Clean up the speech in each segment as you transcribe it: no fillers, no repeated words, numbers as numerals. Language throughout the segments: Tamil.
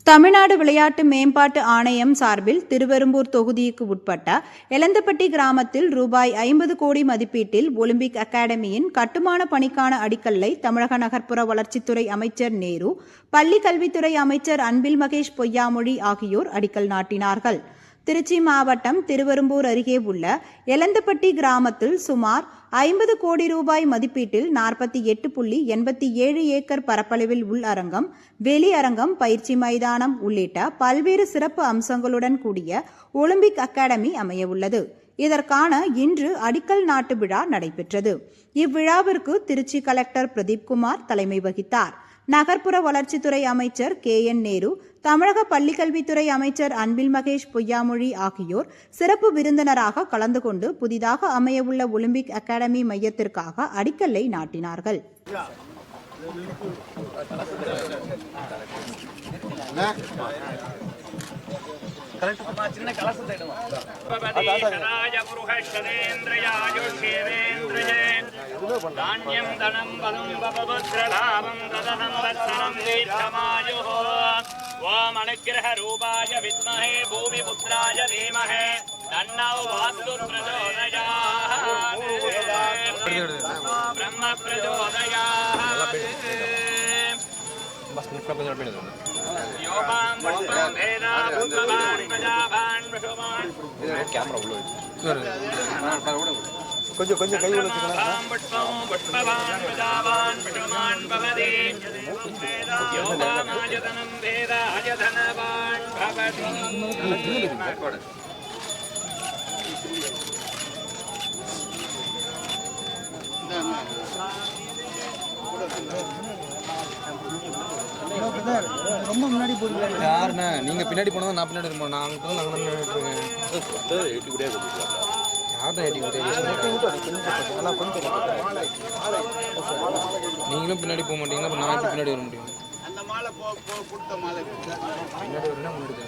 தமிழ்நாடு விளையாட்டு மேம்பாட்டு ஆணையம் சார்பில் திருவெரும்பூர் தொகுதிக்கு உட்பட்ட எலந்தப்பட்டி கிராமத்தில் ரூபாய் 50 கோடி மதிப்பீட்டில் ஒலிம்பிக் அகாடமியின் கட்டுமான பணிக்கான அடிக்கல்லை தமிழக நகர்ப்புற வளர்ச்சித்துறை அமைச்சர் நேரு, பள்ளி கல்வித்துறை அமைச்சர் அன்பில் மகேஷ் பொய்யாமொழி ஆகியோர் அடிக்கல் நாட்டினார்கள். திருச்சி மாவட்டம் திருவெரும்பூர் அருகே உள்ள எலந்தப்பட்டி கிராமத்தில் சுமார் 50 கோடி ரூபாய் மதிப்பீட்டில் 48.87 ஏக்கர் பரப்பளவில் உள்ளரங்கம், வெளியரங்கம், பயிற்சி மைதானம் உள்ளிட்ட பல்வேறு சிறப்பு அம்சங்களுடன் கூடிய ஒலிம்பிக் அகாடமி அமைய உள்ளது. இதற்கான இன்று அடிக்கல் நாட்டு விழா நடைபெற்றது. இவ்விழாவிற்கு திருச்சி கலெக்டர் பிரதீப்குமார் தலைமை வகித்தார். நகர்ப்புற வளர்ச்சித்துறை அமைச்சர் KN நேரு, தமிழக பள்ளிக்கல்வித்துறை அமைச்சர் அன்பில் மகேஷ் பொய்யாமொழி ஆகியோர் சிறப்பு விருந்தினராக கலந்து கொண்டு புதிதாக அமையவுள்ள ஒலிம்பிக் அகாடமி மையத்திற்காக அடிக்கல்லை நாட்டினார்கள். தானியம் தனம் பலம் பவபத்ரலாபம் ததசம்வத்சரம் தீர்த்தமாயுः ஓம் அனுக்கிரக ரூபாய வித்மஹே பூமி புத்ராய தீமஹே தன்னோ வாஸ்து பிரச்சோதயாத் பிரம்ம பிரச்சோதயாத் யோகாம் புஷ்பம் வேதா புஷ்பவான் பிரஜாவான் விஷுமான் கேமரா உள்ள கொஞ்சம் கை வச்சுக்கலாம். புஷ்பம் புஷ்பவான் பிரஜாவான் விஷுமான் பவதி யோகாமாஜதனம் வேதாய தனவான் பவதி. ரொம்ப முன்னாடி போறீங்க. யாருண்ணா நீங்க பின்னாடி போனா நான் பின்னாடி இருப்போம். நான் நீங்களும் பின்னாடி போக மாட்டீங்கன்னா நான் எப்படி பின்னாடி வர முடியும்? அந்த மாலை கொடுத்த மாலை பின்னாடி வரணும் முன்னாடி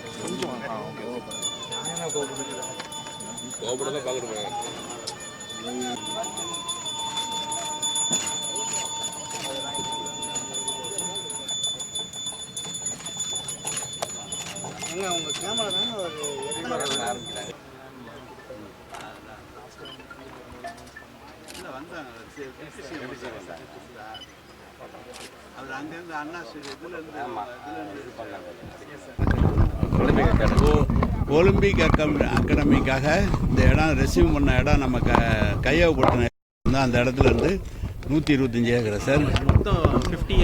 கோபுரம் பார்க்கணும். உங்க கேமரா தானே ஆரம்பிக்கிறாங்க. அவர் அங்கிருந்து அண்ணா ஒலிம்பிக் அகாடமிக்காக இந்த இடம் ரிசீவ் பண்ண இடம் நம்ம கையகப்படுத்தின அந்த இடத்துல இருந்து 125 ஏக்கர் சார்.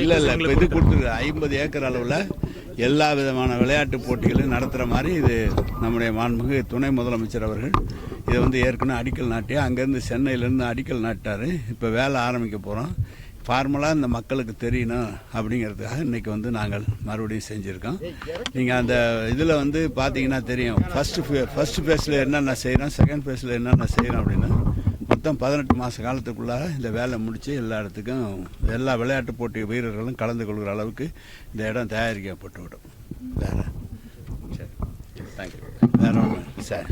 இல்லை இப்போ இது கொடுத்துருக்கு 50 ஏக்கர் அளவில் எல்லா விதமான விளையாட்டு போட்டிகளையும் நடத்துகிற மாதிரி இது நம்முடைய மாண்புமிகு துணை முதலமைச்சர் அவர்கள் இதை ஏற்கனவே அடிக்கல் நாட்டி அங்கேருந்து சென்னையிலேருந்து அடிக்கல் நாட்டார். இப்போ வேலை ஆரம்பிக்க போகிறோம். ஃபார்மலாக இந்த மக்களுக்கு தெரியணும் அப்படிங்கிறதுக்காக இன்றைக்கி நாங்கள் மறுபடியும் செஞ்சுருக்கோம். நீங்கள் அந்த இதில் பார்த்தீங்கன்னா தெரியும். ஃபஸ்ட்டு ஃபேஸில் என்னென்ன செய்கிறோம், செகண்ட் ஃபேஸில் என்னென்ன செய்கிறோம் அப்படின்னு மொத்தம் 18 மாத காலத்துக்குள்ளாக இந்த வேலை முடித்து எல்லா இடத்துக்கும் எல்லா விளையாட்டு போட்டி வீரர்களும் கலந்து கொள்கிற அளவுக்கு இந்த இடம் தயாரிக்கப்பட்டு விடும். வேறு சரி, தேங்க்யூ. வேறு ஒன்று சார்.